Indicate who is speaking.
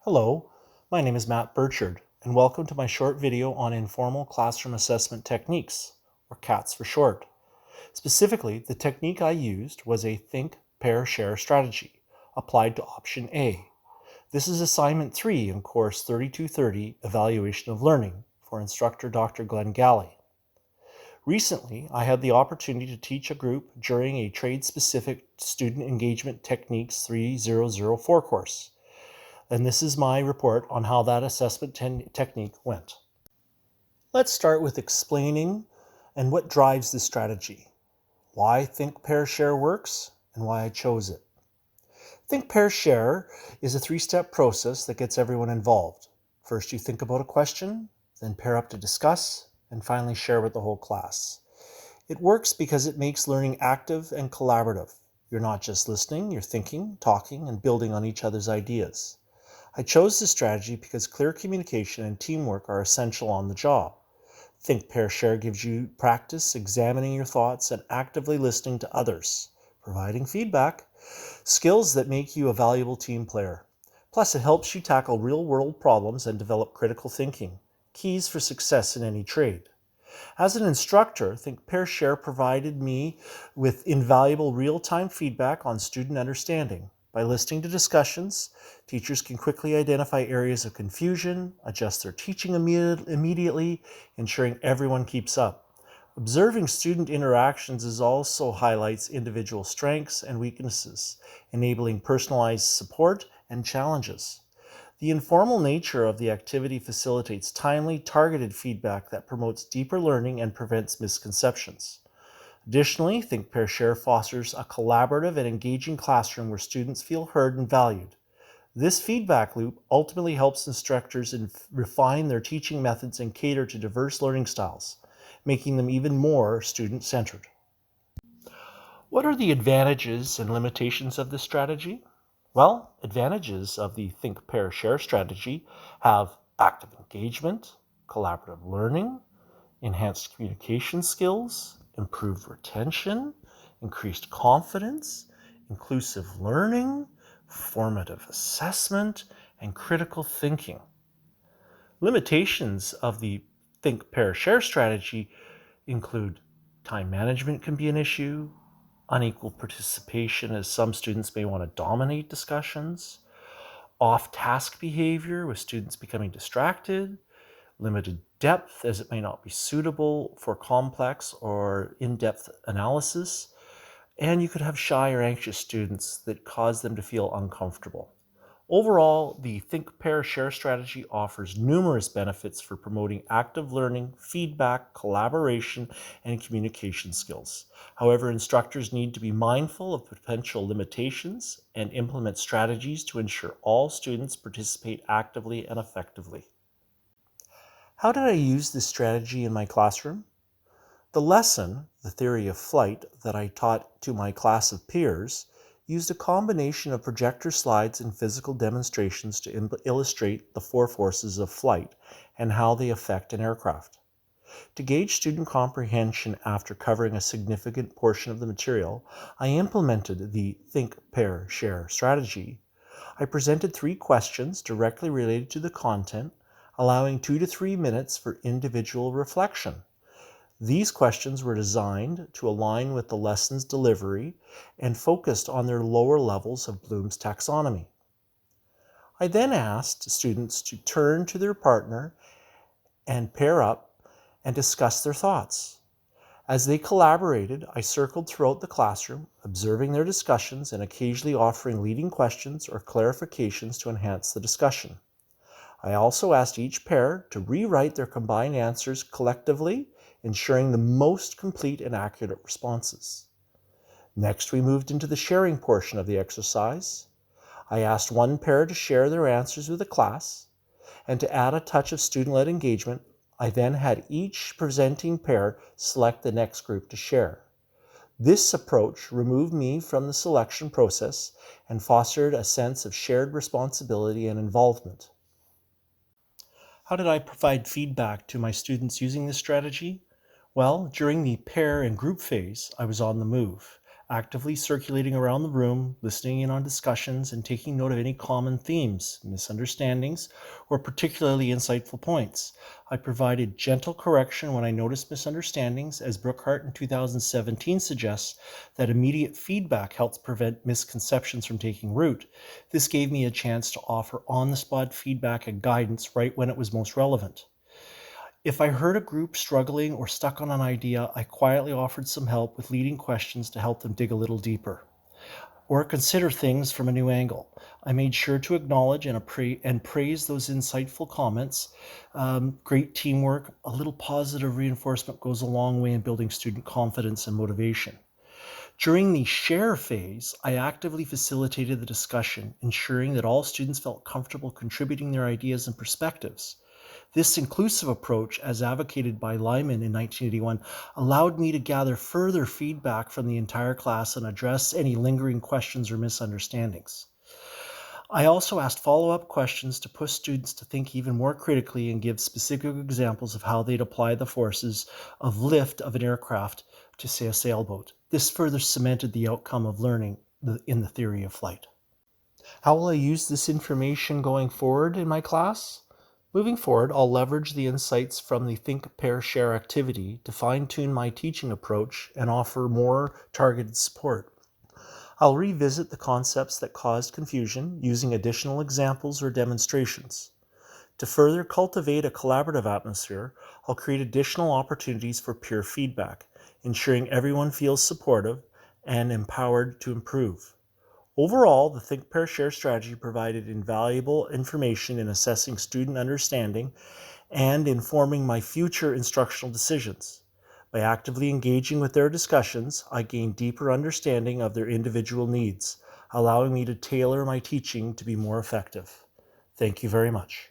Speaker 1: Hello, my name is Matt Burchard, and welcome to my short video on informal classroom assessment techniques, or CATS for short. Specifically, the technique I used was a think, pair, share strategy, applied to option A. This is assignment 3 in course 3230, Evaluation of Learning, for instructor Dr. Glenn Galley. Recently, I had the opportunity to teach a group during a trade-specific Student Engagement Techniques 3004 course. And this is my report on how that assessment technique went. Let's start with explaining and what drives this strategy, why Think, Pair, Share works, and why I chose it. Think, Pair, Share is a 3-step process that gets everyone involved. First, you think about a question, then pair up to discuss, and finally share with the whole class. It works because it makes learning active and collaborative. You're not just listening, you're thinking, talking, and building on each other's ideas. I chose this strategy because clear communication and teamwork are essential on the job. Think, Pair, Share gives you practice examining your thoughts and actively listening to others, providing feedback, skills that make you a valuable team player. Plus, it helps you tackle real-world problems and develop critical thinking, keys for success in any trade. As an instructor, Think, Pair, Share provided me with invaluable real-time feedback on student understanding. By listening to discussions, teachers can quickly identify areas of confusion, adjust their teaching immediately, ensuring everyone keeps up. Observing student interactions also highlights individual strengths and weaknesses, enabling personalized support and challenges. The informal nature of the activity facilitates timely, targeted feedback that promotes deeper learning and prevents misconceptions. Additionally, Think, Pair, Share fosters a collaborative and engaging classroom where students feel heard and valued. This feedback loop ultimately helps instructors refine their teaching methods and cater to diverse learning styles, making them even more student-centered. What are the advantages and limitations of this strategy? Well, advantages of the Think, Pair, Share strategy have active engagement, collaborative learning, enhanced communication skills, improved retention, increased confidence, inclusive learning, formative assessment, and critical thinking. Limitations of the Think, Pair, Share strategy include time management can be an issue, unequal participation as some students may want to dominate discussions, off-task behavior with students becoming distracted, limited depth as it may not be suitable for complex or in-depth analysis, and you could have shy or anxious students that cause them to feel uncomfortable. Overall, the Think, Pair, Share strategy offers numerous benefits for promoting active learning, feedback, collaboration, and communication skills. However, instructors need to be mindful of potential limitations and implement strategies to ensure all students participate actively and effectively. How did I use this strategy in my classroom? The lesson, The Theory of Flight, that I taught to my class of peers used a combination of projector slides and physical demonstrations to illustrate the 4 forces of flight and how they affect an aircraft. To gauge student comprehension after covering a significant portion of the material, I implemented the Think, Pair, Share strategy. I presented 3 questions directly related to the content, allowing 2 to 3 minutes for individual reflection. These questions were designed to align with the lesson's delivery and focused on their lower levels of Bloom's taxonomy. I then asked students to turn to their partner and pair up and discuss their thoughts. As they collaborated, I circled throughout the classroom, observing their discussions and occasionally offering leading questions or clarifications to enhance the discussion. I also asked each pair to rewrite their combined answers collectively, ensuring the most complete and accurate responses. Next, we moved into the sharing portion of the exercise. I asked one pair to share their answers with the class, and to add a touch of student-led engagement, I then had each presenting pair select the next group to share. This approach removed me from the selection process and fostered a sense of shared responsibility and involvement. How did I provide feedback to my students using this strategy? Well, during the pair and group phase, I was on the move, actively circulating around the room, listening in on discussions, and taking note of any common themes, misunderstandings, or particularly insightful points. I provided gentle correction when I noticed misunderstandings, as Brookhart in 2017 suggests that immediate feedback helps prevent misconceptions from taking root. This gave me a chance to offer on-the-spot feedback and guidance right when it was most relevant. If I heard a group struggling or stuck on an idea, I quietly offered some help with leading questions to help them dig a little deeper or consider things from a new angle. I made sure to acknowledge and praise those insightful comments. Great teamwork, a little positive reinforcement goes a long way in building student confidence and motivation. During the share phase, I actively facilitated the discussion, ensuring that all students felt comfortable contributing their ideas and perspectives. This inclusive approach, as advocated by Lyman in 1981, allowed me to gather further feedback from the entire class and address any lingering questions or misunderstandings. I also asked follow-up questions to push students to think even more critically and give specific examples of how they'd apply the forces of lift of an aircraft to, say, a sailboat. This further cemented the outcome of learning in the theory of flight. How will I use this information going forward in my class? Moving forward, I'll leverage the insights from the Think, Pair, Share activity to fine-tune my teaching approach and offer more targeted support. I'll revisit the concepts that caused confusion using additional examples or demonstrations. To further cultivate a collaborative atmosphere, I'll create additional opportunities for peer feedback, ensuring everyone feels supportive and empowered to improve. Overall, the Think, Pair, Share strategy provided invaluable information in assessing student understanding and informing my future instructional decisions. By actively engaging with their discussions, I gained deeper understanding of their individual needs, allowing me to tailor my teaching to be more effective. Thank you very much.